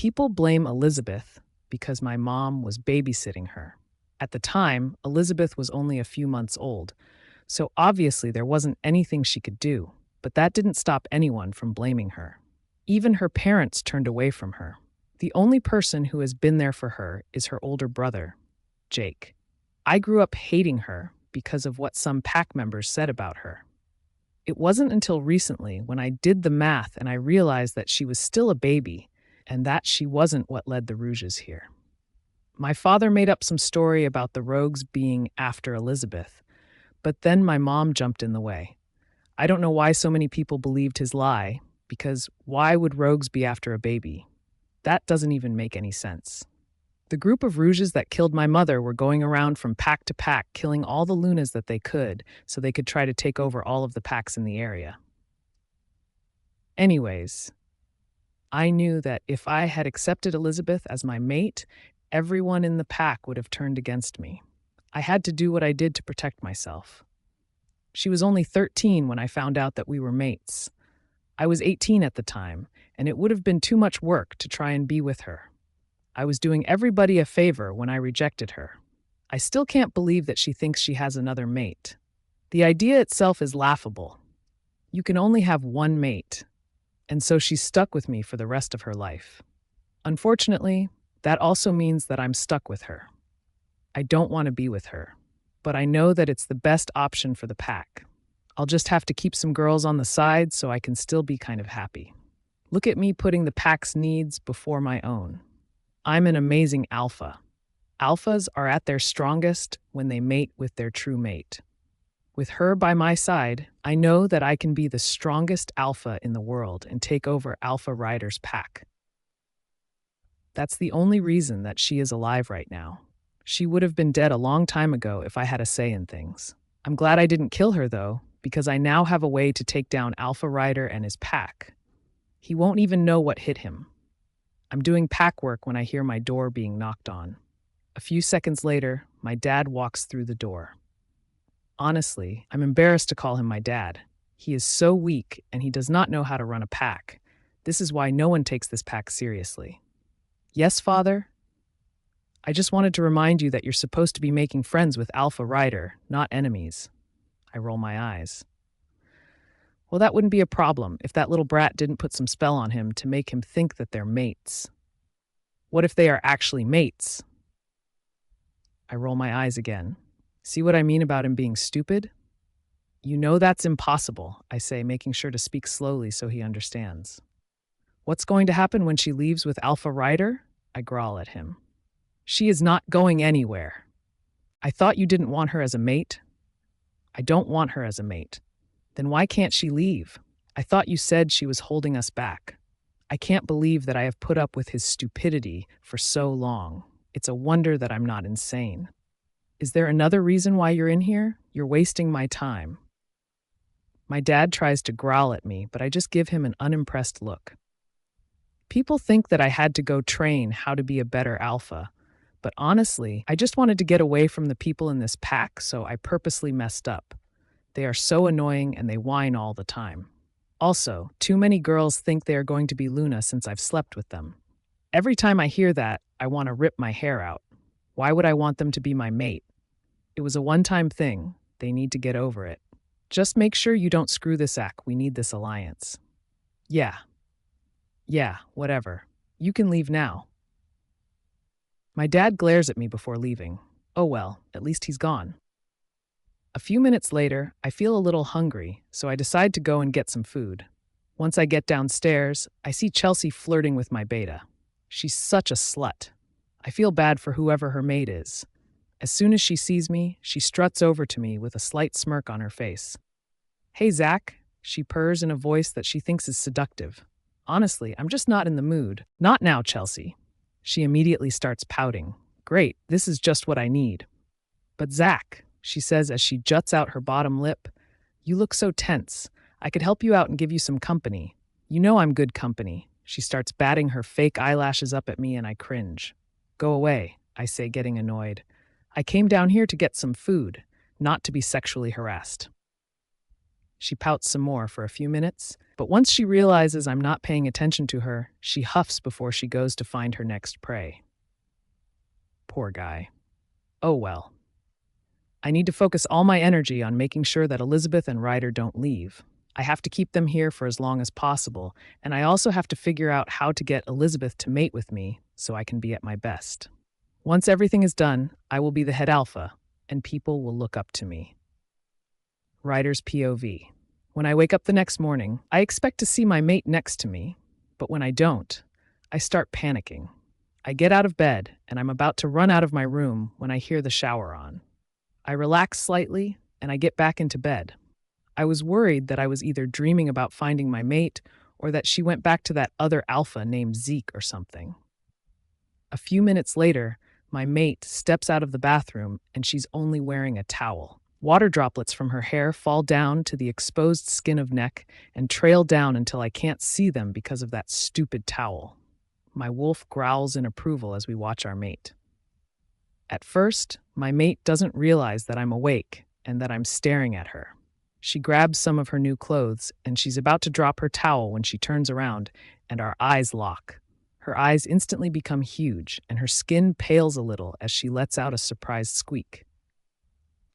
People blame Elizabeth because my mom was babysitting her. At the time, Elizabeth was only a few months old, so obviously there wasn't anything she could do, but that didn't stop anyone from blaming her. Even her parents turned away from her. The only person who has been there for her is her older brother, Jake. I grew up hating her because of what some pack members said about her. It wasn't until recently when I did the math and I realized that she was still a baby and that she wasn't what led the Rouges here. My father made up some story about the rogues being after Elizabeth, but then my mom jumped in the way. I don't know why so many people believed his lie, because why would rogues be after a baby? That doesn't even make any sense. The group of Rouges that killed my mother were going around from pack to pack, killing all the Lunas that they could, so they could try to take over all of the packs in the area. Anyways, I knew that if I had accepted Elizabeth as my mate, everyone in the pack would have turned against me. I had to do what I did to protect myself. She was only 13 when I found out that we were mates. I was 18 at the time, and it would have been too much work to try and be with her. I was doing everybody a favor when I rejected her. I still can't believe that she thinks she has another mate. The idea itself is laughable. You can only have one mate, and so she's stuck with me for the rest of her life. Unfortunately, that also means that I'm stuck with her. I don't want to be with her, but I know that it's the best option for the pack. I'll just have to keep some girls on the side so I can still be kind of happy. Look at me putting the pack's needs before my own. I'm an amazing alpha. Alphas are at their strongest when they mate with their true mate. With her by my side, I know that I can be the strongest alpha in the world and take over Alpha Rider's pack. That's the only reason that she is alive right now. She would have been dead a long time ago if I had a say in things. I'm glad I didn't kill her, though, because I now have a way to take down Alpha Rider and his pack. He won't even know what hit him. I'm doing pack work when I hear my door being knocked on. A few seconds later, my dad walks through the door. Honestly, I'm embarrassed to call him my dad. He is so weak, and he does not know how to run a pack. This is why no one takes this pack seriously. Yes, Father? I just wanted to remind you that you're supposed to be making friends with Alpha Rider, not enemies. I roll my eyes. Well, that wouldn't be a problem if that little brat didn't put some spell on him to make him think that they're mates. What if they are actually mates? I roll my eyes again. See what I mean about him being stupid? You know that's impossible, I say, making sure to speak slowly so he understands. What's going to happen when she leaves with Alpha Rider? I growl at him. She is not going anywhere. I thought you didn't want her as a mate. I don't want her as a mate. Then why can't she leave? I thought you said she was holding us back. I can't believe that I have put up with his stupidity for so long. It's a wonder that I'm not insane. Is there another reason why you're in here? You're wasting my time. My dad tries to growl at me, but I just give him an unimpressed look. People think that I had to go train how to be a better alpha, but honestly, I just wanted to get away from the people in this pack, so I purposely messed up. They are so annoying and they whine all the time. Also, too many girls think they are going to be Luna since I've slept with them. Every time I hear that, I want to rip my hair out. Why would I want them to be my mate? It was a one-time thing. They need to get over it. Just make sure you don't screw this act. We need this alliance. Yeah, whatever. You can leave now. My dad glares at me before leaving. Oh well, at least he's gone. A few minutes later, I feel a little hungry, so I decide to go and get some food. Once I get downstairs, I see Chelsea flirting with my beta. She's such a slut. I feel bad for whoever her mate is. As soon as she sees me, she struts over to me with a slight smirk on her face. Hey, Zach, she purrs in a voice that she thinks is seductive. Honestly, I'm just not in the mood. Not now, Chelsea. She immediately starts pouting. Great, this is just what I need. But Zach, she says as she juts out her bottom lip, you look so tense. I could help you out and give you some company. You know I'm good company. She starts batting her fake eyelashes up at me and I cringe. Go away, I say, getting annoyed. I came down here to get some food, not to be sexually harassed. She pouts some more for a few minutes, but once she realizes I'm not paying attention to her, she huffs before she goes to find her next prey. Poor guy. Oh well. I need to focus all my energy on making sure that Elizabeth and Ryder don't leave. I have to keep them here for as long as possible, and I also have to figure out how to get Elizabeth to mate with me so I can be at my best. Once everything is done, I will be the head alpha, and people will look up to me. Ryder's POV. When I wake up the next morning, I expect to see my mate next to me, but when I don't, I start panicking. I get out of bed, and I'm about to run out of my room when I hear the shower on. I relax slightly, and I get back into bed. I was worried that I was either dreaming about finding my mate or that she went back to that other alpha named Zeke or something. A few minutes later, my mate steps out of the bathroom and she's only wearing a towel. Water droplets from her hair fall down to the exposed skin of neck and trail down until I can't see them because of that stupid towel. My wolf growls in approval as we watch our mate. At first, my mate doesn't realize that I'm awake and that I'm staring at her. She grabs some of her new clothes, and she's about to drop her towel when she turns around, and our eyes lock. Her eyes instantly become huge, and her skin pales a little as she lets out a surprised squeak.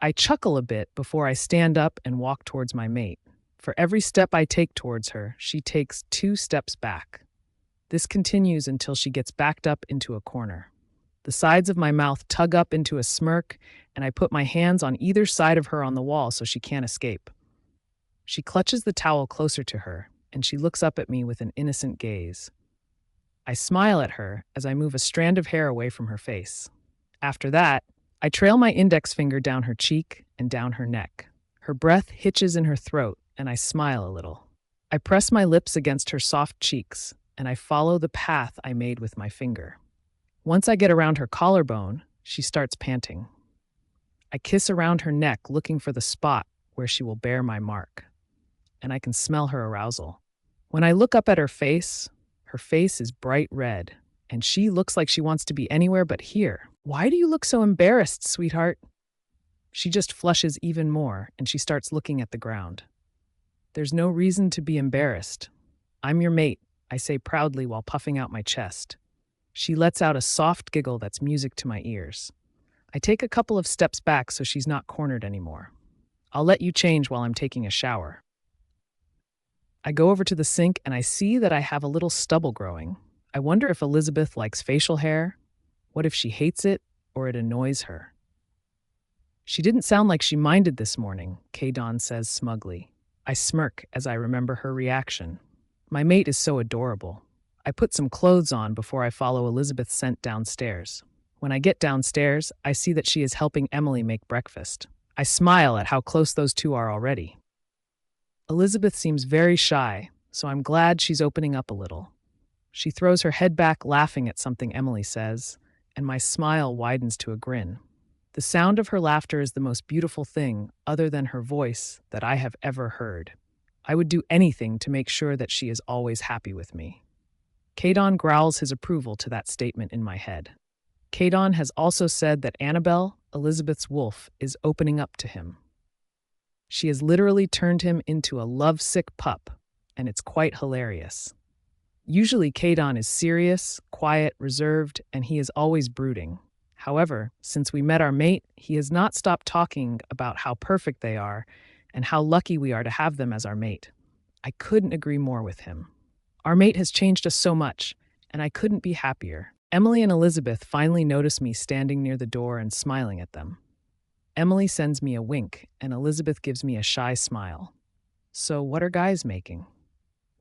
I chuckle a bit before I stand up and walk towards my mate. For every step I take towards her, she takes 2 steps back. This continues until she gets backed up into a corner. The sides of my mouth tug up into a smirk, and I put my hands on either side of her on the wall so she can't escape. She clutches the towel closer to her, and she looks up at me with an innocent gaze. I smile at her as I move a strand of hair away from her face. After that, I trail my index finger down her cheek and down her neck. Her breath hitches in her throat, and I smile a little. I press my lips against her soft cheeks, and I follow the path I made with my finger. Once I get around her collarbone, she starts panting. I kiss around her neck, looking for the spot where she will bear my mark, and I can smell her arousal. When I look up at her face is bright red, and she looks like she wants to be anywhere but here. Why do you look so embarrassed, sweetheart? She just flushes even more, and she starts looking at the ground. There's no reason to be embarrassed. I'm your mate, I say proudly while puffing out my chest. She lets out a soft giggle that's music to my ears. I take a couple of steps back so she's not cornered anymore. I'll let you change while I'm taking a shower. I go over to the sink and I see that I have a little stubble growing. I wonder if Elizabeth likes facial hair. What if she hates it or it annoys her? She didn't sound like she minded this morning, K-Dawn says smugly. I smirk as I remember her reaction. My mate is so adorable. I put some clothes on before I follow Elizabeth's scent downstairs. When I get downstairs, I see that she is helping Emily make breakfast. I smile at how close those two are already. Elizabeth seems very shy, so I'm glad she's opening up a little. She throws her head back, laughing at something Emily says, and my smile widens to a grin. The sound of her laughter is the most beautiful thing, other than her voice, that I have ever heard. I would do anything to make sure that she is always happy with me. K-Dawn growls his approval to that statement in my head. K-Dawn has also said that Annabelle, Elizabeth's wolf, is opening up to him. She has literally turned him into a lovesick pup, and it's quite hilarious. Usually K-Dawn is serious, quiet, reserved, and he is always brooding. However, since we met our mate, he has not stopped talking about how perfect they are and how lucky we are to have them as our mate. I couldn't agree more with him. Our mate has changed us so much, and I couldn't be happier. Emily and Elizabeth finally notice me standing near the door and smiling at them. Emily sends me a wink, and Elizabeth gives me a shy smile. So what are guys making?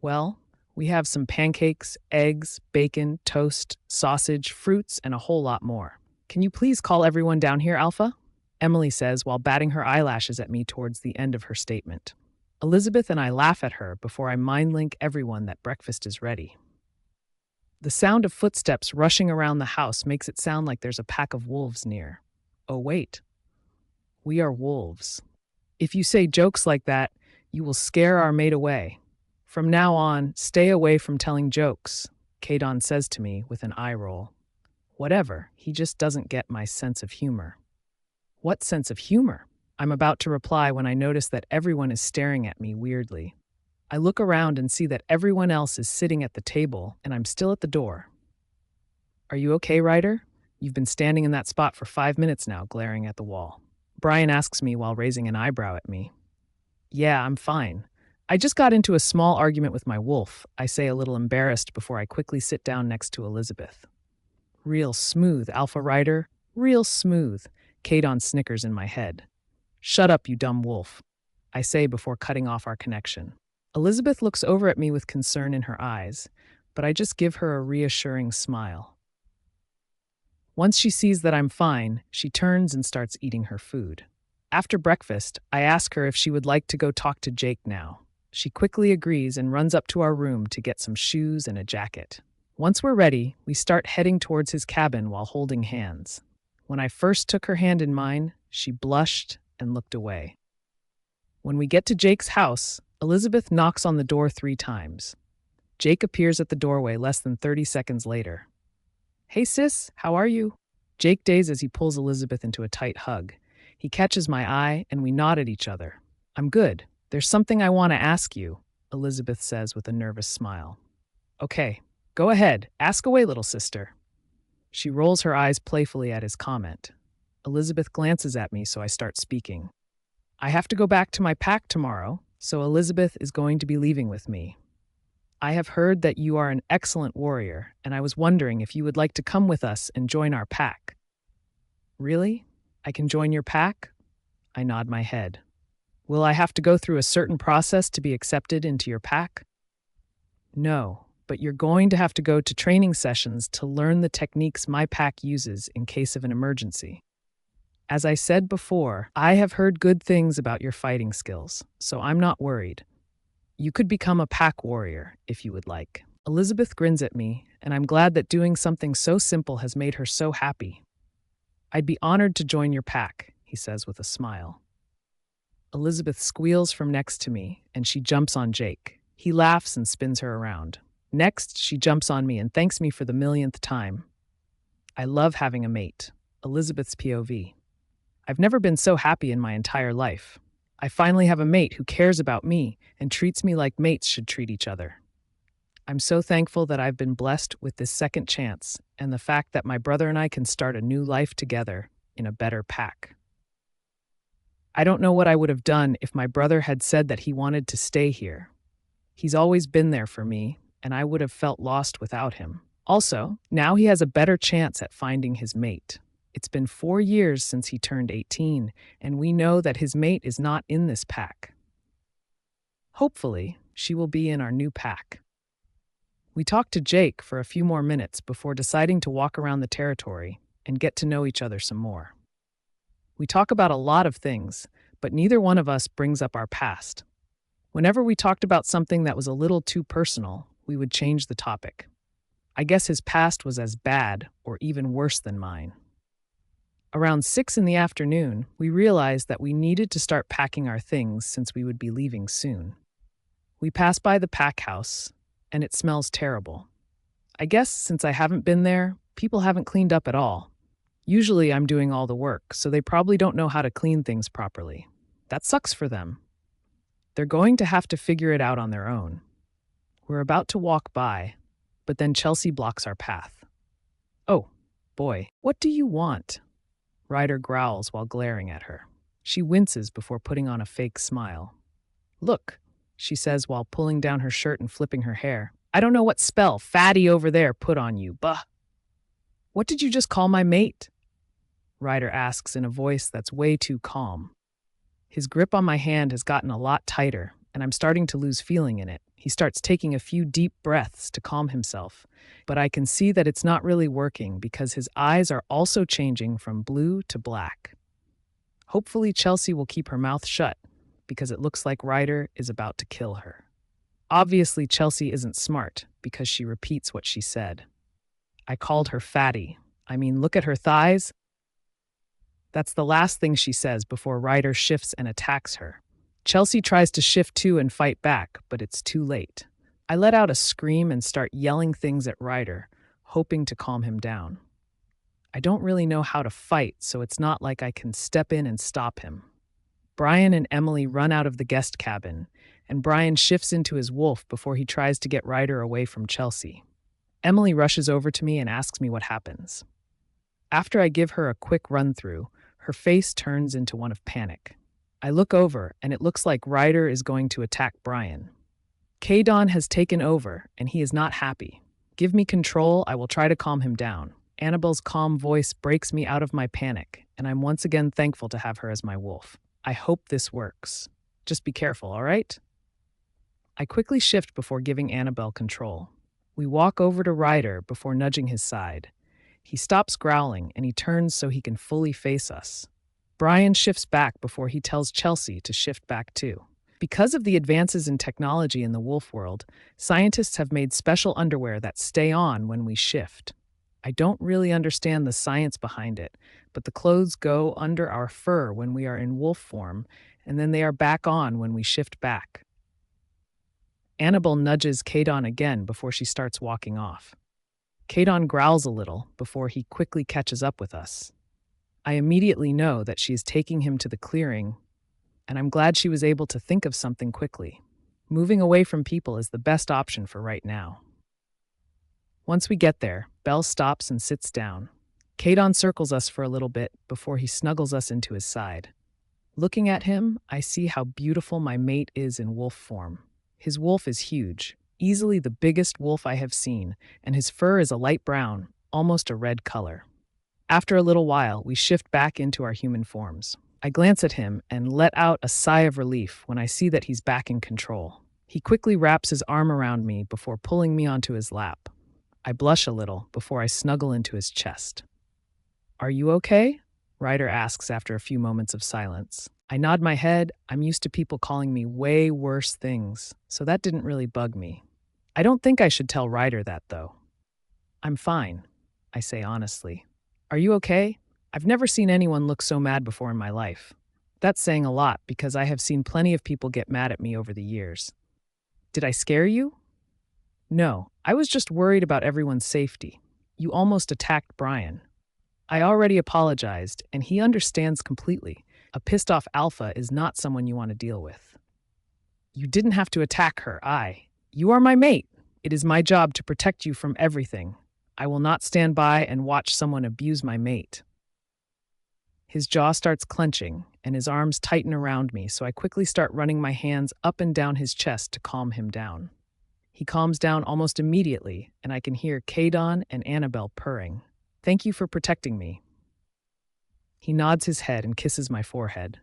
Well, we have some pancakes, eggs, bacon, toast, sausage, fruits, and a whole lot more. Can you please call everyone down here, Alpha? Emily says while batting her eyelashes at me towards the end of her statement. Elizabeth and I laugh at her before I mind-link everyone that breakfast is ready. The sound of footsteps rushing around the house makes it sound like there's a pack of wolves near. Oh wait, we are wolves. If you say jokes like that, you will scare our mate away. From now on, stay away from telling jokes, K-Dawn says to me with an eye roll. Whatever, he just doesn't get my sense of humor. What sense of humor? I'm about to reply when I notice that everyone is staring at me weirdly. I look around and see that everyone else is sitting at the table, and I'm still at the door. Are you okay, Ryder? You've been standing in that spot for 5 minutes now, glaring at the wall. Brian asks me while raising an eyebrow at me. Yeah, I'm fine. I just got into a small argument with my wolf, I say, a little embarrassed before I quickly sit down next to Elizabeth. Real smooth, Alpha Ryder. Real smooth. Kadon snickers in my head. Shut up, you dumb wolf, I say before cutting off our connection. Elizabeth looks over at me with concern in her eyes, but I just give her a reassuring smile. Once she sees that I'm fine, she turns and starts eating her food. After breakfast, I ask her if she would like to go talk to Jake now. She quickly agrees and runs up to our room to get some shoes and a jacket. Once we're ready, we start heading towards his cabin while holding hands. When I first took her hand in mine, she blushed and looked away. When we get to Jake's house, Elizabeth knocks on the door 3 times. Jake appears at the doorway less than 30 seconds later. Hey sis, how are you? Jake dazes as he pulls Elizabeth into a tight hug. He catches my eye and we nod at each other. I'm good. There's something I want to ask you, Elizabeth says with a nervous smile. Okay, go ahead. Ask away, little sister. She rolls her eyes playfully at his comment. Elizabeth glances at me, so I start speaking. I have to go back to my pack tomorrow, so Elizabeth is going to be leaving with me. I have heard that you are an excellent warrior, and I was wondering if you would like to come with us and join our pack. Really? I can join your pack? I nod my head. Will I have to go through a certain process to be accepted into your pack? No, but you're going to have to go to training sessions to learn the techniques my pack uses in case of an emergency. As I said before, I have heard good things about your fighting skills, so I'm not worried. You could become a pack warrior, if you would like. Elizabeth grins at me, and I'm glad that doing something so simple has made her so happy. I'd be honored to join your pack, he says with a smile. Elizabeth squeals from next to me, and she jumps on Jake. He laughs and spins her around. Next, she jumps on me and thanks me for the millionth time. I love having a mate. Elizabeth's POV. I've never been so happy in my entire life. I finally have a mate who cares about me and treats me like mates should treat each other. I'm so thankful that I've been blessed with this second chance and the fact that my brother and I can start a new life together in a better pack. I don't know what I would have done if my brother had said that he wanted to stay here. He's always been there for me, and I would have felt lost without him. Also, now he has a better chance at finding his mate. It's been 4 years since he turned 18, and we know that his mate is not in this pack. Hopefully, she will be in our new pack. We talk to Jake for a few more minutes before deciding to walk around the territory and get to know each other some more. We talk about a lot of things, but neither one of us brings up our past. Whenever we talked about something that was a little too personal, we would change the topic. I guess his past was as bad or even worse than mine. Around 6 in the afternoon, we realized that we needed to start packing our things since we would be leaving soon. We pass by the pack house, and it smells terrible. I guess since I haven't been there, people haven't cleaned up at all. Usually I'm doing all the work, so they probably don't know how to clean things properly. That sucks for them. They're going to have to figure it out on their own. We're about to walk by, but then Chelsea blocks our path. Oh, boy, what do you want? Ryder growls while glaring at her. She winces before putting on a fake smile. Look, she says while pulling down her shirt and flipping her hair. I don't know what spell fatty over there put on you, bah. What did you just call my mate? Ryder asks in a voice that's way too calm. His grip on my hand has gotten a lot tighter, and I'm starting to lose feeling in it. He starts taking a few deep breaths to calm himself, but I can see that it's not really working because his eyes are also changing from blue to black. Hopefully Chelsea will keep her mouth shut, because it looks like Ryder is about to kill her. Obviously, Chelsea isn't smart because she repeats what she said. I called her fatty. I mean, look at her thighs. That's the last thing she says before Ryder shifts and attacks her. Chelsea tries to shift too and fight back, but it's too late. I let out a scream and start yelling things at Ryder, hoping to calm him down. I don't really know how to fight, so it's not like I can step in and stop him. Brian and Emily run out of the guest cabin, and Brian shifts into his wolf before he tries to get Ryder away from Chelsea. Emily rushes over to me and asks me what happens. After I give her a quick run-through, her face turns into one of panic. I look over, and it looks like Ryder is going to attack Brian. Kadon has taken over, and he is not happy. Give me control, I will try to calm him down. Annabelle's calm voice breaks me out of my panic, and I'm once again thankful to have her as my wolf. I hope this works. Just be careful, all right? I quickly shift before giving Annabelle control. We walk over to Ryder before nudging his side. He stops growling, and he turns so he can fully face us. Brian shifts back before he tells Chelsea to shift back too. Because of the advances in technology in the wolf world, scientists have made special underwear that stay on when we shift. I don't really understand the science behind it, but the clothes go under our fur when we are in wolf form, and then they are back on when we shift back. Annabelle nudges Kadon again before she starts walking off. Kadon growls a little before he quickly catches up with us. I immediately know that she is taking him to the clearing, and I'm glad she was able to think of something quickly. Moving away from people is the best option for right now. Once we get there, Belle stops and sits down. Kadon circles us for a little bit before he snuggles us into his side. Looking at him, I see how beautiful my mate is in wolf form. His wolf is huge, easily the biggest wolf I have seen, and his fur is a light brown, almost a red color. After a little while, we shift back into our human forms. I glance at him and let out a sigh of relief when I see that he's back in control. He quickly wraps his arm around me before pulling me onto his lap. I blush a little before I snuggle into his chest. "Are you okay?" Ryder asks after a few moments of silence. I nod my head. I'm used to people calling me way worse things, so that didn't really bug me. I don't think I should tell Ryder that, though. "I'm fine," I say honestly. "Are you okay? I've never seen anyone look so mad before in my life." That's saying a lot because I have seen plenty of people get mad at me over the years. "Did I scare you?" "No, I was just worried about everyone's safety. You almost attacked Brian." I already apologized, and he understands completely. A pissed-off alpha is not someone you want to deal with. "You didn't have to attack her, You are my mate. It is my job to protect you from everything. I will not stand by and watch someone abuse my mate." His jaw starts clenching, and his arms tighten around me, so I quickly start running my hands up and down his chest to calm him down. He calms down almost immediately, and I can hear Kadon and Annabelle purring. "Thank you for protecting me." He nods his head and kisses my forehead.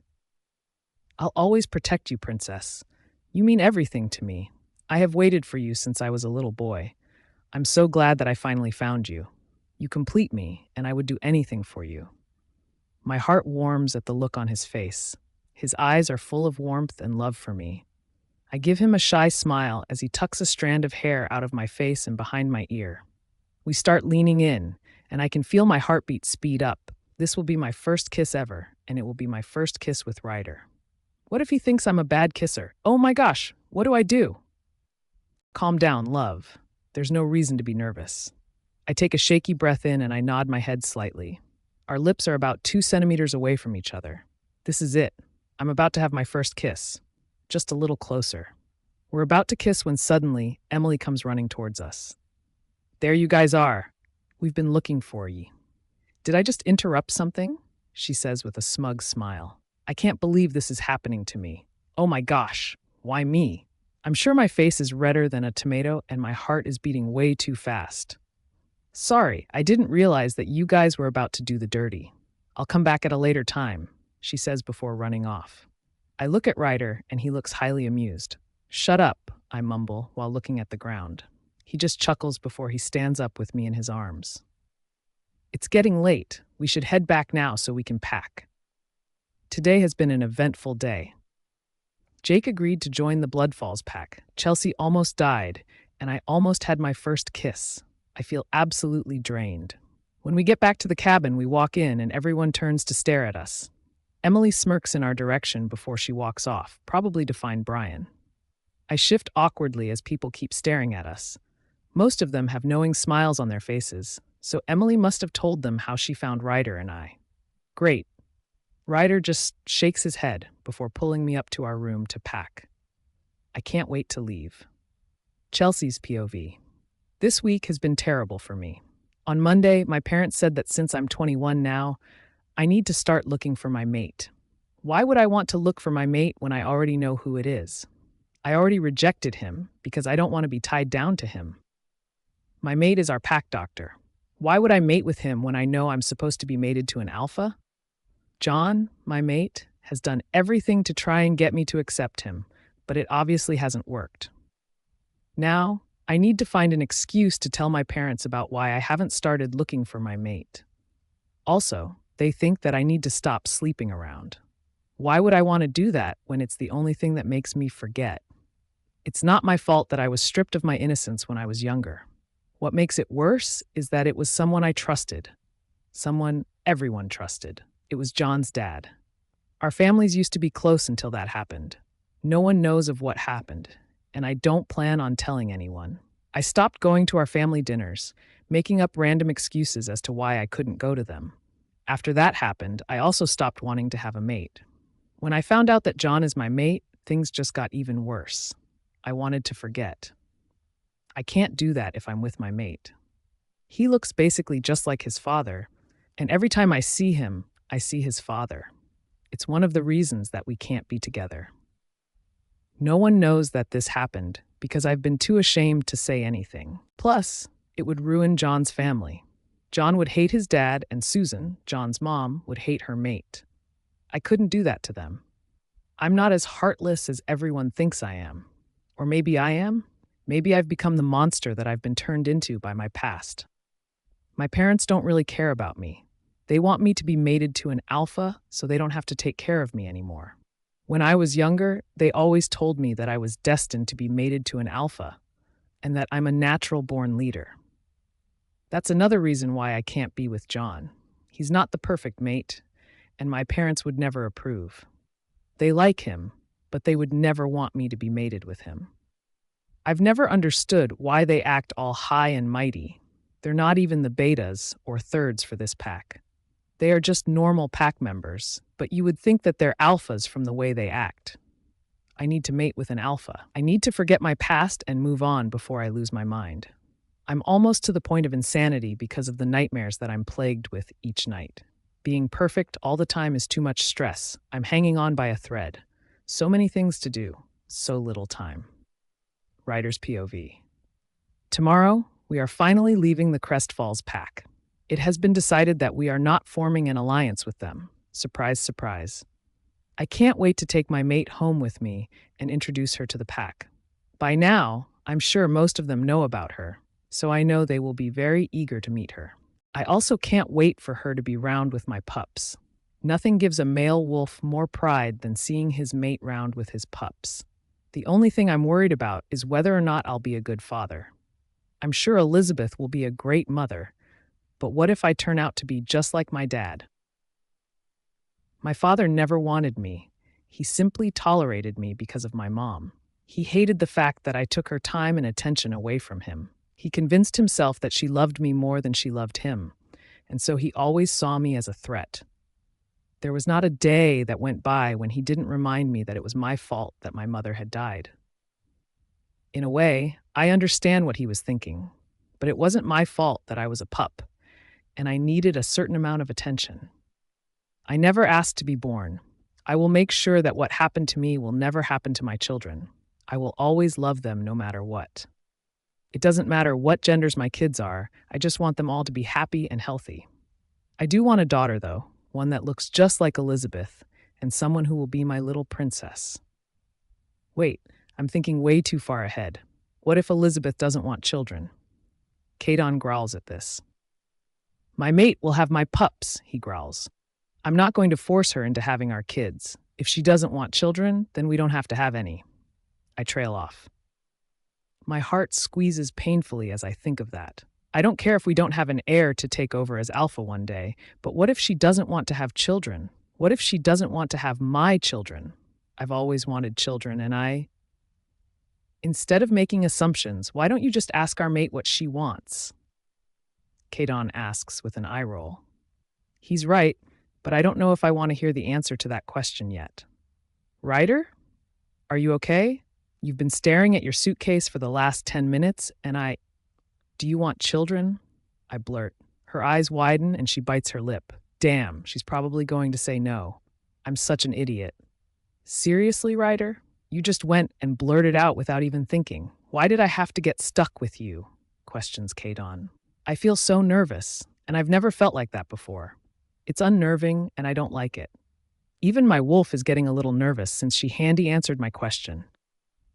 "I'll always protect you, Princess. You mean everything to me. I have waited for you since I was a little boy. I'm so glad that I finally found you. You complete me, and I would do anything for you." My heart warms at the look on his face. His eyes are full of warmth and love for me. I give him a shy smile as he tucks a strand of hair out of my face and behind my ear. We start leaning in, and I can feel my heartbeat speed up. This will be my first kiss ever, and it will be my first kiss with Ryder. What if he thinks I'm a bad kisser? Oh my gosh, what do I do? Calm down, love. There's no reason to be nervous. I take a shaky breath in and I nod my head slightly. Our lips are about 2 centimeters away from each other. This is it. I'm about to have my first kiss. Just a little closer. We're about to kiss when suddenly Emily comes running towards us. "There you guys are. We've been looking for ye." "Did I just interrupt something?" she says with a smug smile. "I can't believe this is happening to me. Oh my gosh, why me?" I'm sure my face is redder than a tomato and my heart is beating way too fast. "Sorry, I didn't realize that you guys were about to do the dirty. I'll come back at a later time," she says before running off. I look at Ryder and he looks highly amused. "Shut up," I mumble while looking at the ground. He just chuckles before he stands up with me in his arms. It's getting late. We should head back now so we can pack. Today has been an eventful day. Jake agreed to join the Blood Falls pack. Chelsea almost died, and I almost had my first kiss. I feel absolutely drained. When we get back to the cabin, we walk in and everyone turns to stare at us. Emily smirks in our direction before she walks off, probably to find Brian. I shift awkwardly as people keep staring at us. Most of them have knowing smiles on their faces, so Emily must have told them how she found Ryder and I. Great. Ryder just shakes his head before pulling me up to our room to pack. I can't wait to leave. Chelsea's POV. This week has been terrible for me. On Monday, my parents said that since I'm 21 now, I need to start looking for my mate. Why would I want to look for my mate when I already know who it is? I already rejected him because I don't want to be tied down to him. My mate is our pack doctor. Why would I mate with him when I know I'm supposed to be mated to an alpha? John, my mate, has done everything to try and get me to accept him, but it obviously hasn't worked. Now, I need to find an excuse to tell my parents about why I haven't started looking for my mate. Also, they think that I need to stop sleeping around. Why would I want to do that when it's the only thing that makes me forget? It's not my fault that I was stripped of my innocence when I was younger. What makes it worse is that it was someone I trusted. Someone everyone trusted. It was John's dad. Our families used to be close until that happened. No one knows of what happened, and I don't plan on telling anyone. I stopped going to our family dinners, making up random excuses as to why I couldn't go to them. After that happened, I also stopped wanting to have a mate. When I found out that John is my mate, things just got even worse. I wanted to forget. I can't do that if I'm with my mate. He looks basically just like his father, and every time I see him, I see his father. It's one of the reasons that we can't be together. No one knows that this happened because I've been too ashamed to say anything. Plus, it would ruin John's family. John would hate his dad, and Susan, John's mom, would hate her mate. I couldn't do that to them. I'm not as heartless as everyone thinks I am. Or maybe I am. Maybe I've become the monster that I've been turned into by my past. My parents don't really care about me. They want me to be mated to an alpha so they don't have to take care of me anymore. When I was younger, they always told me that I was destined to be mated to an alpha and that I'm a natural-born leader. That's another reason why I can't be with John. He's not the perfect mate, and my parents would never approve. They like him, but they would never want me to be mated with him. I've never understood why they act all high and mighty. They're not even the betas or thirds for this pack. They are just normal pack members, but you would think that they're alphas from the way they act. I need to mate with an alpha. I need to forget my past and move on before I lose my mind. I'm almost to the point of insanity because of the nightmares that I'm plagued with each night. Being perfect all the time is too much stress. I'm hanging on by a thread. So many things to do, so little time. Ryder's POV. Tomorrow, we are finally leaving the Crest Falls pack. It has been decided that we are not forming an alliance with them. Surprise, surprise. I can't wait to take my mate home with me and introduce her to the pack. By now, I'm sure most of them know about her, so I know they will be very eager to meet her. I also can't wait for her to be round with my pups. Nothing gives a male wolf more pride than seeing his mate round with his pups. The only thing I'm worried about is whether or not I'll be a good father. I'm sure Elizabeth will be a great mother, but what if I turn out to be just like my dad? My father never wanted me. He simply tolerated me because of my mom. He hated the fact that I took her time and attention away from him. He convinced himself that she loved me more than she loved him, and so he always saw me as a threat. There was not a day that went by when he didn't remind me that it was my fault that my mother had died. In a way, I understand what he was thinking, but it wasn't my fault that I was a pup, and I needed a certain amount of attention. I never asked to be born. I will make sure that what happened to me will never happen to my children. I will always love them no matter what. It doesn't matter what genders my kids are, I just want them all to be happy and healthy. I do want a daughter, though, one that looks just like Elizabeth, and someone who will be my little princess. Wait, I'm thinking way too far ahead. What if Elizabeth doesn't want children? Kadon growls at this. My mate will have my pups, he growls. I'm not going to force her into having our kids. If she doesn't want children, then we don't have to have any. I trail off. My heart squeezes painfully as I think of that. I don't care if we don't have an heir to take over as alpha one day, but what if she doesn't want to have children? What if she doesn't want to have my children? I've always wanted children, and Instead of making assumptions, why don't you just ask our mate what she wants? Kadon asks with an eye roll. He's right. but I don't know if I want to hear the answer to that question yet. Ryder, are you okay? You've been staring at your suitcase for the last 10 minutes, and do you want children? I blurt. Her eyes widen and she bites her lip. Damn, she's probably going to say no. I'm such an idiot. Seriously, Ryder? You just went and blurted out without even thinking. Why did I have to get stuck with you? Questions Kadon. I feel so nervous, and I've never felt like that before. It's unnerving, and I don't like it. Even my wolf is getting a little nervous since she handy answered my question.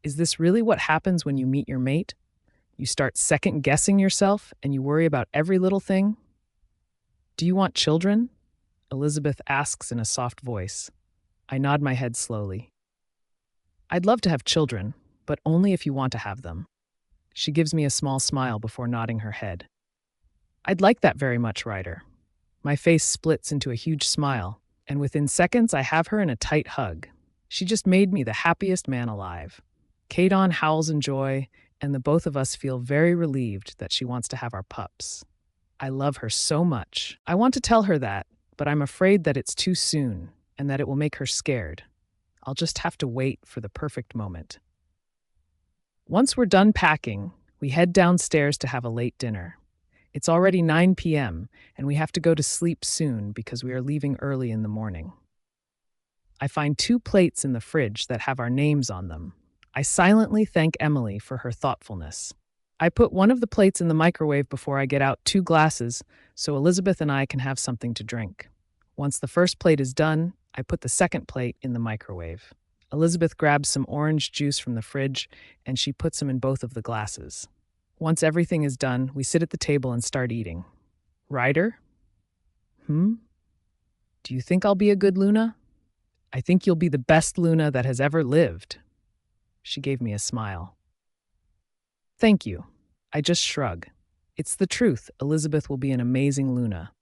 Is this really what happens when you meet your mate? You start second-guessing yourself, and you worry about every little thing? Do you want children? Elizabeth asks in a soft voice. I nod my head slowly. I'd love to have children, but only if you want to have them. She gives me a small smile before nodding her head. I'd like that very much, Ryder. My face splits into a huge smile, and within seconds I have her in a tight hug. She just made me the happiest man alive. Kadon howls in joy, and the both of us feel very relieved that she wants to have our pups. I love her so much. I want to tell her that, but I'm afraid that it's too soon and that it will make her scared. I'll just have to wait for the perfect moment. Once we're done packing, we head downstairs to have a late dinner. It's already 9 p.m., and we have to go to sleep soon because we are leaving early in the morning. I find 2 plates in the fridge that have our names on them. I silently thank Emily for her thoughtfulness. I put one of the plates in the microwave before I get out 2 glasses so Elizabeth and I can have something to drink. Once the first plate is done, I put the second plate in the microwave. Elizabeth grabs some orange juice from the fridge and she puts them in both of the glasses. Once everything is done, we sit at the table and start eating. Ryder? Do you think I'll be a good Luna? I think you'll be the best Luna that has ever lived. She gave me a smile. Thank you. I just shrug. It's the truth. Elizabeth will be an amazing Luna.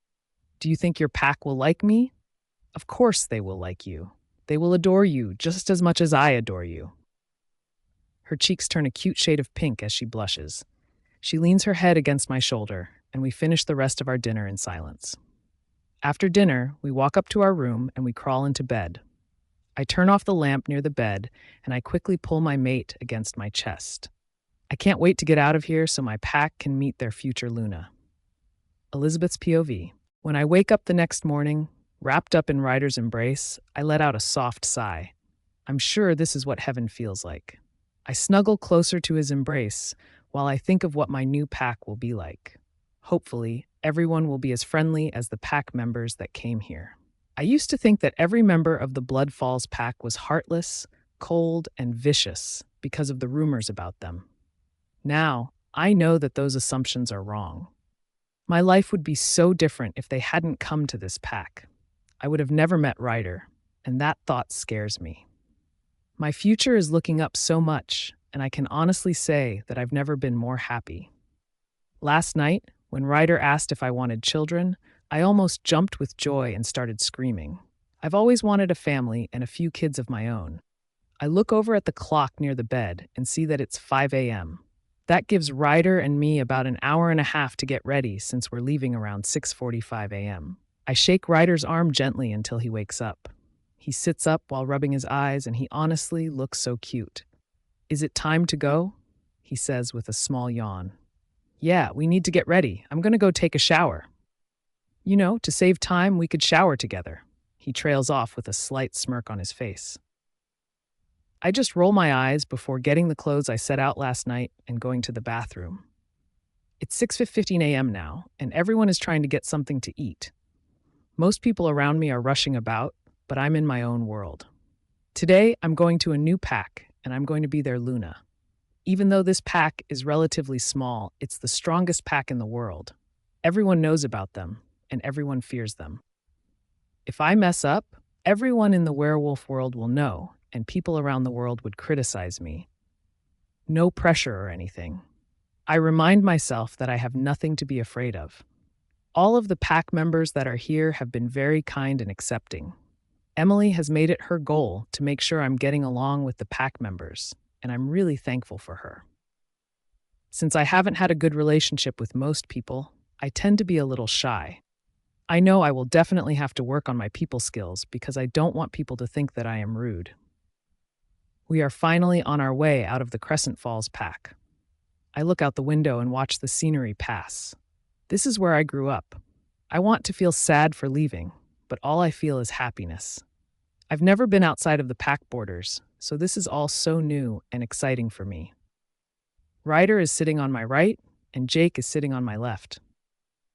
Do you think your pack will like me? Of course they will like you. They will adore you just as much as I adore you. Her cheeks turn a cute shade of pink as she blushes. She leans her head against my shoulder, and we finish the rest of our dinner in silence. After dinner, we walk up to our room and we crawl into bed. I turn off the lamp near the bed, and I quickly pull my mate against my chest. I can't wait to get out of here so my pack can meet their future Luna. Elizabeth's POV. When I wake up the next morning, wrapped up in Ryder's embrace, I let out a soft sigh. I'm sure this is what heaven feels like. I snuggle closer to his embrace while I think of what my new pack will be like. Hopefully, everyone will be as friendly as the pack members that came here. I used to think that every member of the Blood Falls pack was heartless, cold, and vicious because of the rumors about them. Now, I know that those assumptions are wrong. My life would be so different if they hadn't come to this pack. I would have never met Ryder, and that thought scares me. My future is looking up so much, and I can honestly say that I've never been more happy. Last night, when Ryder asked if I wanted children, I almost jumped with joy and started screaming. I've always wanted a family and a few kids of my own. I look over at the clock near the bed and see that it's 5 a.m. That gives Ryder and me about an hour and a half to get ready since we're leaving around 6:45 a.m. I shake Ryder's arm gently until he wakes up. He sits up while rubbing his eyes and he honestly looks so cute. Is it time to go? He says with a small yawn. Yeah, we need to get ready. I'm going to go take a shower. You know, to save time, we could shower together. He trails off with a slight smirk on his face. I just roll my eyes before getting the clothes I set out last night and going to the bathroom. It's 6:15 a.m. now, and everyone is trying to get something to eat. Most people around me are rushing about, but I'm in my own world. Today, I'm going to a new pack, and I'm going to be their Luna. Even though this pack is relatively small, it's the strongest pack in the world. Everyone knows about them, and everyone fears them. If I mess up, everyone in the werewolf world will know, and people around the world would criticize me. No pressure or anything. I remind myself that I have nothing to be afraid of. All of the pack members that are here have been very kind and accepting. Emily has made it her goal to make sure I'm getting along with the pack members, and I'm really thankful for her. Since I haven't had a good relationship with most people, I tend to be a little shy. I know I will definitely have to work on my people skills because I don't want people to think that I am rude. We are finally on our way out of the Crescent Falls pack. I look out the window and watch the scenery pass. This is where I grew up. I want to feel sad for leaving, but all I feel is happiness. I've never been outside of the pack borders, so this is all so new and exciting for me. Ryder is sitting on my right, and Jake is sitting on my left.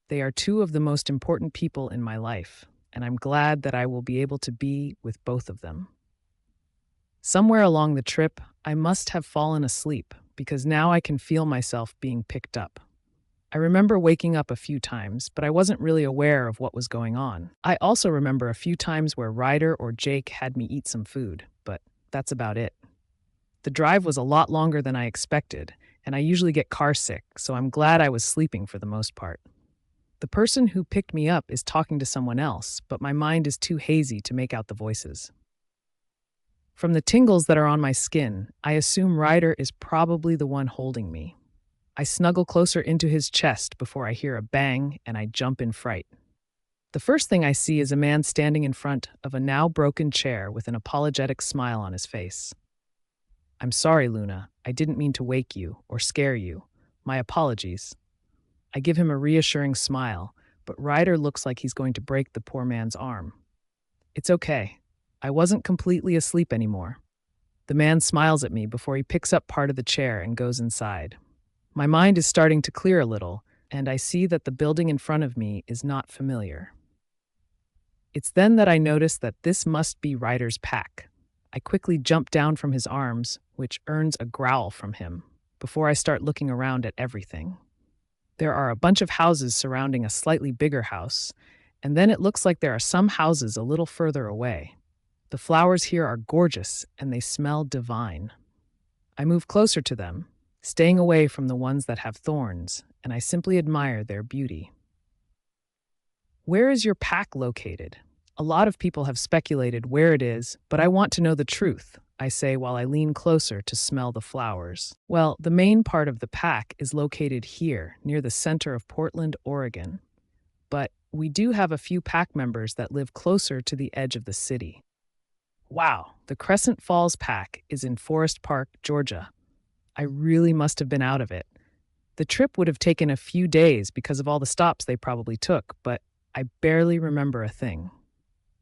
They are two of the most important people in my life, and I'm glad that I will be able to be with both of them. Somewhere along the trip, I must have fallen asleep because now I can feel myself being picked up. I remember waking up a few times, but I wasn't really aware of what was going on. I also remember a few times where Ryder or Jake had me eat some food, but that's about it. The drive was a lot longer than I expected, and I usually get car sick, so I'm glad I was sleeping for the most part. The person who picked me up is talking to someone else, but my mind is too hazy to make out the voices. From the tingles that are on my skin, I assume Ryder is probably the one holding me. I snuggle closer into his chest before I hear a bang and I jump in fright. The first thing I see is a man standing in front of a now broken chair with an apologetic smile on his face. "I'm sorry, Luna. I didn't mean to wake you or scare you. My apologies." I give him a reassuring smile, but Ryder looks like he's going to break the poor man's arm. "It's okay. I wasn't completely asleep anymore." The man smiles at me before he picks up part of the chair and goes inside. My mind is starting to clear a little, and I see that the building in front of me is not familiar. It's then that I notice that this must be Ryder's pack. I quickly jump down from his arms, which earns a growl from him, before I start looking around at everything. There are a bunch of houses surrounding a slightly bigger house, and then it looks like there are some houses a little further away. The flowers here are gorgeous, and they smell divine. I move closer to them, staying away from the ones that have thorns, and I simply admire their beauty. "Where is your pack located?" A lot of people have speculated where it is, but I want to know the truth, I say while I lean closer to smell the flowers. Well, the main part of the pack is located here, near the center of Portland, Oregon. But we do have a few pack members that live closer to the edge of the city. Wow, the Crescent Falls pack is in Forest Park, Georgia. I really must have been out of it. The trip would have taken a few days because of all the stops they probably took, but I barely remember a thing.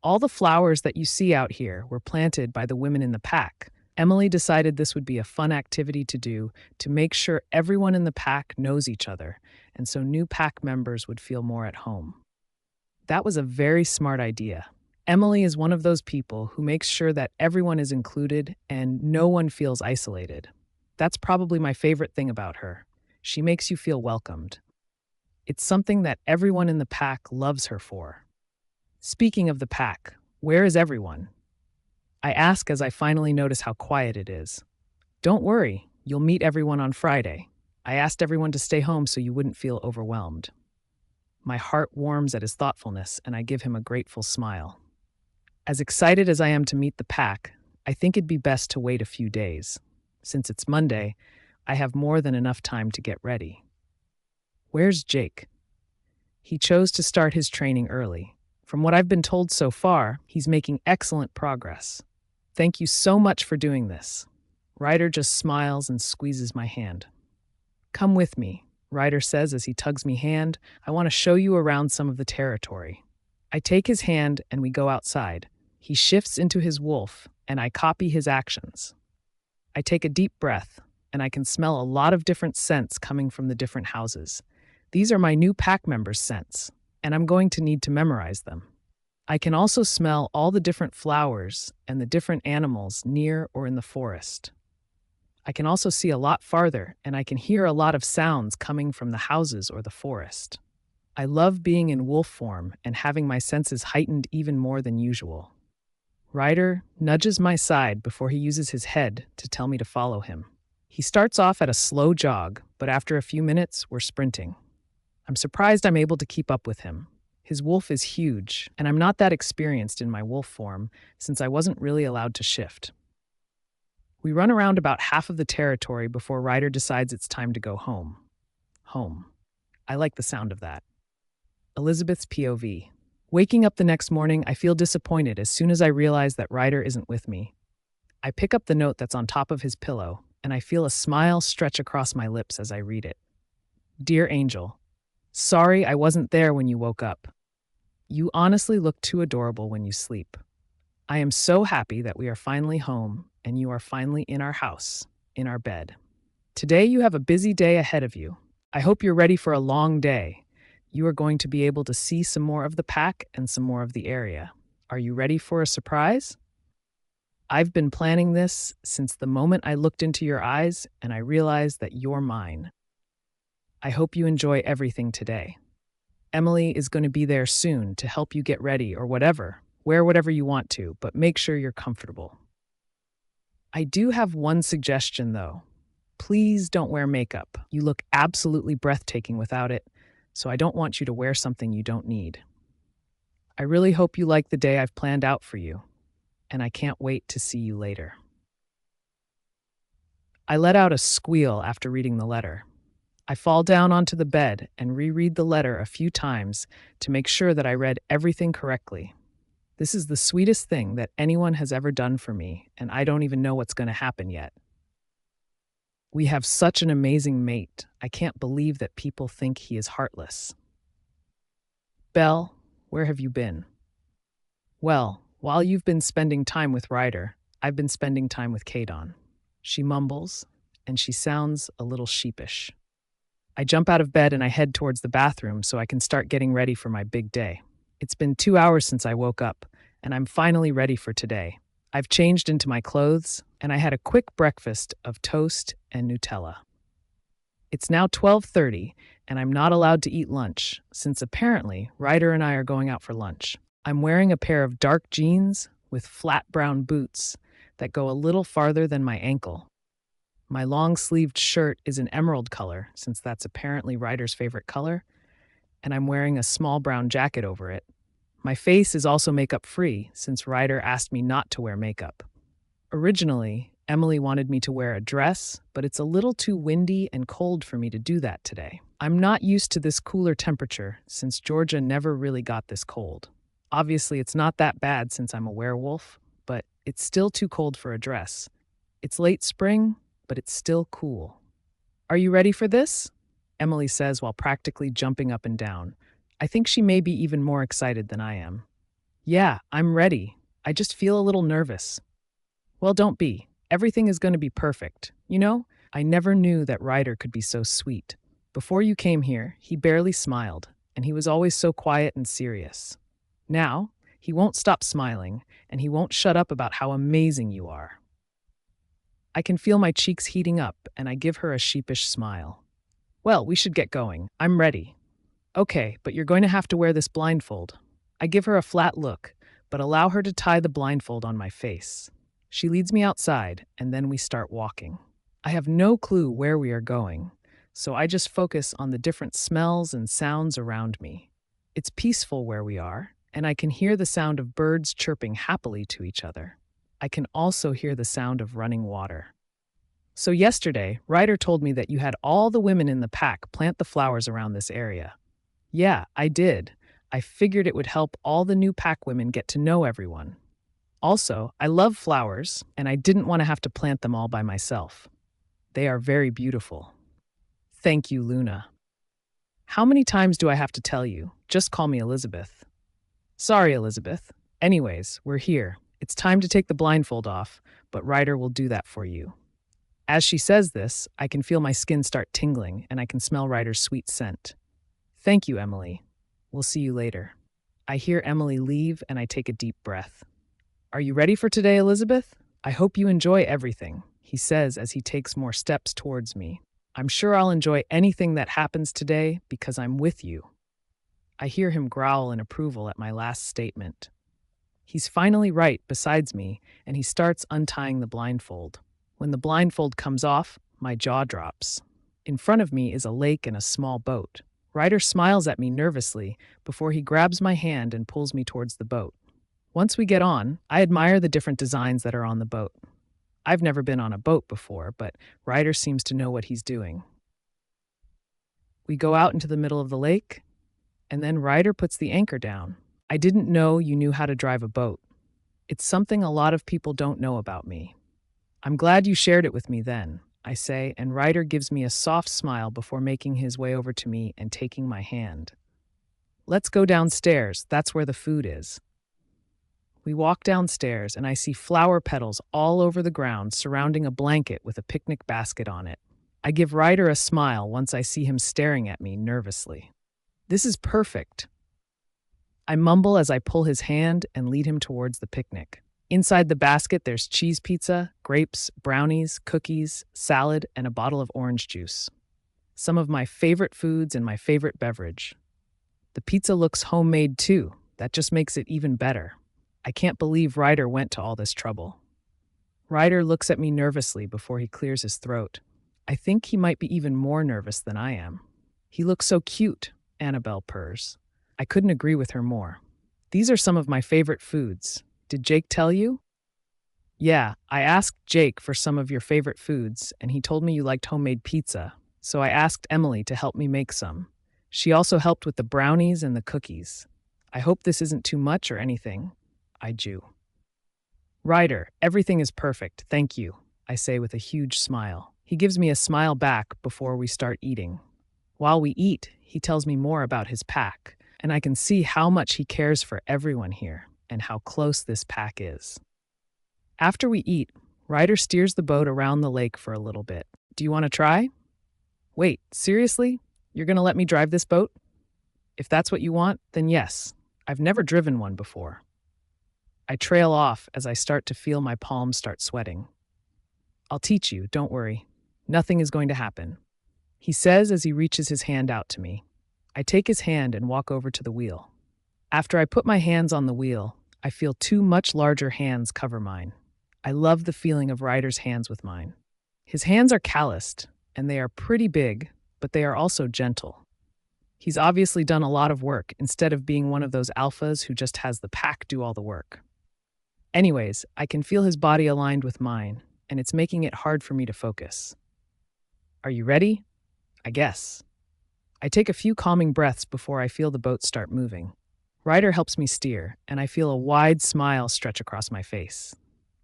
All the flowers that you see out here were planted by the women in the pack. Emily decided this would be a fun activity to do to make sure everyone in the pack knows each other, and so new pack members would feel more at home. That was a very smart idea. Emily is one of those people who makes sure that everyone is included and no one feels isolated. That's probably my favorite thing about her. She makes you feel welcomed. It's something that everyone in the pack loves her for. Speaking of the pack, where is everyone? I ask as I finally notice how quiet it is. "Don't worry, you'll meet everyone on Friday. I asked everyone to stay home so you wouldn't feel overwhelmed." My heart warms at his thoughtfulness, and I give him a grateful smile. As excited as I am to meet the pack, I think it'd be best to wait a few days. Since it's Monday, I have more than enough time to get ready. Where's Jake? He chose to start his training early. From what I've been told so far, he's making excellent progress. "Thank you so much for doing this." Ryder just smiles and squeezes my hand. "Come with me," Ryder says as he tugs me hand. "I want to show you around some of the territory." I take his hand and we go outside. He shifts into his wolf, and I copy his actions. I take a deep breath, and I can smell a lot of different scents coming from the different houses. These are my new pack members' scents, and I'm going to need to memorize them. I can also smell all the different flowers and the different animals near or in the forest. I can also see a lot farther, and I can hear a lot of sounds coming from the houses or the forest. I love being in wolf form and having my senses heightened even more than usual. Ryder nudges my side before he uses his head to tell me to follow him. He starts off at a slow jog, but after a few minutes, we're sprinting. I'm surprised I'm able to keep up with him. His wolf is huge, and I'm not that experienced in my wolf form since I wasn't really allowed to shift. We run around about half of the territory before Ryder decides it's time to go home. Home. I like the sound of that. Elizabeth's POV. Waking up the next morning, I feel disappointed as soon as I realize that Ryder isn't with me. I pick up the note that's on top of his pillow, and I feel a smile stretch across my lips as I read it. Dear Angel, sorry I wasn't there when you woke up. You honestly look too adorable when you sleep. I am so happy that we are finally home and you are finally in our house, in our bed. Today you have a busy day ahead of you. I hope you're ready for a long day. You are going to be able to see some more of the pack and some more of the area. Are you ready for a surprise? I've been planning this since the moment I looked into your eyes and I realized that you're mine. I hope you enjoy everything today. Emily is going to be there soon to help you get ready or whatever. Wear whatever you want to, but make sure you're comfortable. I do have one suggestion, though. Please don't wear makeup. You look absolutely breathtaking without it, so I don't want you to wear something you don't need. I really hope you like the day I've planned out for you, and I can't wait to see you later. I let out a squeal after reading the letter. I fall down onto the bed and reread the letter a few times to make sure that I read everything correctly. This is the sweetest thing that anyone has ever done for me, and I don't even know what's going to happen yet. We have such an amazing mate. I can't believe that people think he is heartless. Belle, where have you been? Well, while you've been spending time with Ryder, I've been spending time with Kadon. She mumbles, and she sounds a little sheepish. I jump out of bed and I head towards the bathroom so I can start getting ready for my big day. It's been 2 hours since I woke up, and I'm finally ready for today. I've changed into my clothes, and I had a quick breakfast of toast and Nutella. It's now 12:30, and I'm not allowed to eat lunch, since apparently Ryder and I are going out for lunch. I'm wearing a pair of dark jeans with flat brown boots that go a little farther than my ankle. My long-sleeved shirt is an emerald color, since that's apparently Ryder's favorite color, and I'm wearing a small brown jacket over it. My face is also makeup-free, since Ryder asked me not to wear makeup. Originally, Emily wanted me to wear a dress, but it's a little too windy and cold for me to do that today. I'm not used to this cooler temperature, since Georgia never really got this cold. Obviously, it's not that bad since I'm a werewolf, but it's still too cold for a dress. It's late spring, but it's still cool. Are you ready for this? Emily says while practically jumping up and down. I think she may be even more excited than I am. Yeah, I'm ready. I just feel a little nervous. Well, don't be. Everything is going to be perfect. You know, I never knew that Ryder could be so sweet. Before you came here, he barely smiled, and he was always so quiet and serious. Now, he won't stop smiling, and he won't shut up about how amazing you are. I can feel my cheeks heating up, and I give her a sheepish smile. Well, we should get going. I'm ready. Okay, but you're going to have to wear this blindfold. I give her a flat look, but allow her to tie the blindfold on my face. She leads me outside, and then we start walking. I have no clue where we are going, so I just focus on the different smells and sounds around me. It's peaceful where we are, and I can hear the sound of birds chirping happily to each other. I can also hear the sound of running water. So yesterday, Ryder told me that you had all the women in the pack plant the flowers around this area. Yeah, I did. I figured it would help all the new pack women get to know everyone. Also, I love flowers, and I didn't want to have to plant them all by myself. They are very beautiful. Thank you, Luna. How many times do I have to tell you? Just call me Elizabeth. Sorry, Elizabeth. Anyways, we're here. It's time to take the blindfold off, but Ryder will do that for you. As she says this, I can feel my skin start tingling, and I can smell Ryder's sweet scent. Thank you, Emily. We'll see you later. I hear Emily leave, and I take a deep breath. Are you ready for today, Elizabeth? I hope you enjoy everything, he says as he takes more steps towards me. I'm sure I'll enjoy anything that happens today because I'm with you. I hear him growl in approval at my last statement. He's finally right besides me, and he starts untying the blindfold. When the blindfold comes off, my jaw drops. In front of me is a lake and a small boat. Ryder smiles at me nervously before he grabs my hand and pulls me towards the boat. Once we get on, I admire the different designs that are on the boat. I've never been on a boat before, but Ryder seems to know what he's doing. We go out into the middle of the lake, and then Ryder puts the anchor down. I didn't know you knew how to drive a boat. It's something a lot of people don't know about me. I'm glad you shared it with me then, I say, and Ryder gives me a soft smile before making his way over to me and taking my hand. Let's go downstairs, that's where the food is. We walk downstairs and I see flower petals all over the ground surrounding a blanket with a picnic basket on it. I give Ryder a smile once I see him staring at me nervously. This is perfect. I mumble as I pull his hand and lead him towards the picnic. Inside the basket, there's cheese pizza, grapes, brownies, cookies, salad, and a bottle of orange juice. Some of my favorite foods and my favorite beverage. The pizza looks homemade too. That just makes it even better. I can't believe Ryder went to all this trouble. Ryder looks at me nervously before he clears his throat. I think he might be even more nervous than I am. He looks so cute, Annabelle purrs. I couldn't agree with her more. These are some of my favorite foods. Did Jake tell you? Yeah, I asked Jake for some of your favorite foods, and he told me you liked homemade pizza, so I asked Emily to help me make some. She also helped with the brownies and the cookies. I hope this isn't too much or anything. I jew. Ryder, everything is perfect, thank you, I say with a huge smile. He gives me a smile back before we start eating. While we eat, he tells me more about his pack, and I can see how much he cares for everyone here and how close this pack is. After we eat, Ryder steers the boat around the lake for a little bit. Do you want to try? Wait, seriously? You're going to let me drive this boat? If that's what you want, then yes. I've never driven one before. I trail off as I start to feel my palms start sweating. I'll teach you, don't worry. Nothing is going to happen, he says as he reaches his hand out to me. I take his hand and walk over to the wheel. After I put my hands on the wheel, I feel two much larger hands cover mine. I love the feeling of Ryder's hands with mine. His hands are calloused, and they are pretty big, but they are also gentle. He's obviously done a lot of work instead of being one of those alphas who just has the pack do all the work. Anyways, I can feel his body aligned with mine, and it's making it hard for me to focus. Are you ready? I guess. I take a few calming breaths before I feel the boat start moving. Ryder helps me steer, and I feel a wide smile stretch across my face.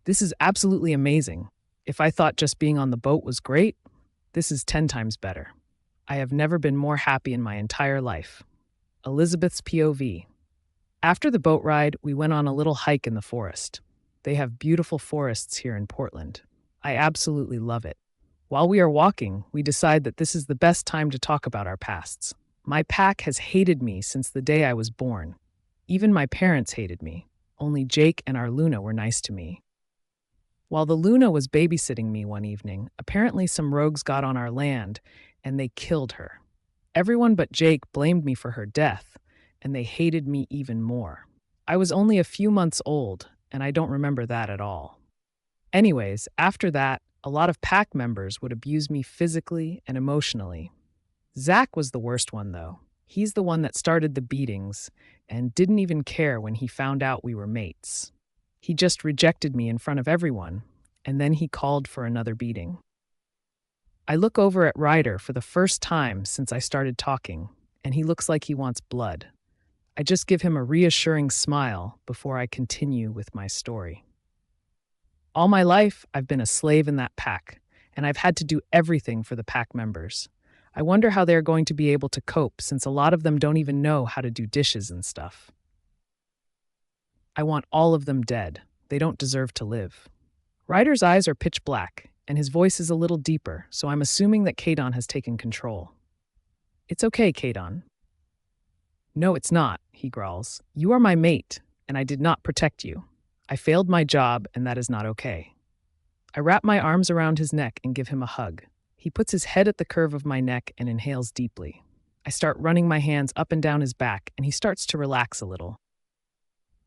This is absolutely amazing. If I thought just being on the boat was great, this is 10 times better. I have never been more happy in my entire life. Elizabeth's POV. After the boat ride, we went on a little hike in the forest. They have beautiful forests here in Portland. I absolutely love it. While we are walking, we decide that this is the best time to talk about our pasts. My pack has hated me since the day I was born. Even my parents hated me. Only Jake and our Luna were nice to me. While the Luna was babysitting me one evening, apparently some rogues got on our land and they killed her. Everyone but Jake blamed me for her death, and they hated me even more. I was only a few months old, and I don't remember that at all. Anyways, after that, a lot of pack members would abuse me physically and emotionally. Zach was the worst one, though. He's the one that started the beatings and didn't even care when he found out we were mates. He just rejected me in front of everyone, and then he called for another beating. I look over at Ryder for the first time since I started talking, and he looks like he wants blood. I just give him a reassuring smile before I continue with my story. All my life, I've been a slave in that pack, and I've had to do everything for the pack members. I wonder how they're going to be able to cope since a lot of them don't even know how to do dishes and stuff. I want all of them dead. They don't deserve to live. Ryder's eyes are pitch black, and his voice is a little deeper, so I'm assuming that Kadon has taken control. It's okay, Kadon. No, it's not, he growls. You are my mate, and I did not protect you. I failed my job, and that is not okay. I wrap my arms around his neck and give him a hug. He puts his head at the curve of my neck and inhales deeply. I start running my hands up and down his back, and he starts to relax a little.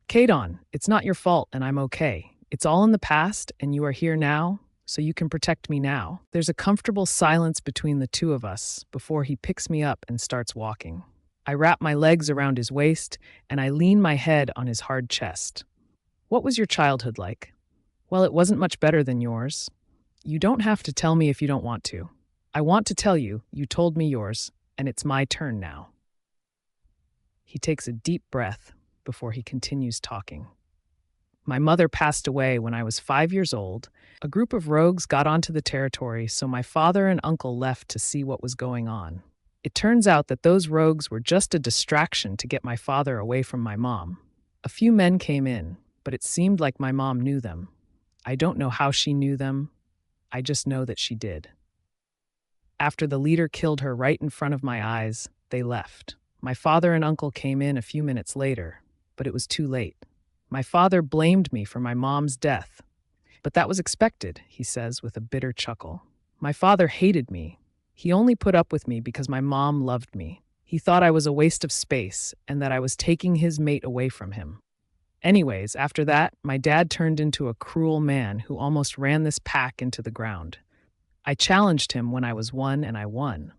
Kadon, it's not your fault, and I'm okay. It's all in the past, and you are here now, so you can protect me now. There's a comfortable silence between the two of us before he picks me up and starts walking. I wrap my legs around his waist, and I lean my head on his hard chest. What was your childhood like? Well, it wasn't much better than yours. You don't have to tell me if you don't want to. I want to tell you, you told me yours, and it's my turn now. He takes a deep breath before he continues talking. My mother passed away when I was 5 years old. A group of rogues got onto the territory, so my father and uncle left to see what was going on. It turns out that those rogues were just a distraction to get my father away from my mom. A few men came in, but it seemed like my mom knew them. I don't know how she knew them. I just know that she did. After the leader killed her right in front of my eyes, they left. My father and uncle came in a few minutes later, but it was too late. My father blamed me for my mom's death. But that was expected, he says with a bitter chuckle. My father hated me. He only put up with me because my mom loved me. He thought I was a waste of space and that I was taking his mate away from him. Anyways, after that, my dad turned into a cruel man who almost ran this pack into the ground. I challenged him when I was 1 and I won.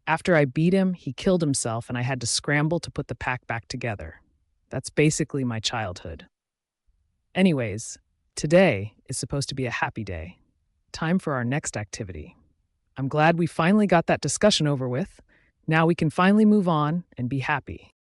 After I beat him, he killed himself and I had to scramble to put the pack back together. That's basically my childhood. Anyways, today is supposed to be a happy day. Time for our next activity. I'm glad we finally got that discussion over with. Now we can finally move on and be happy.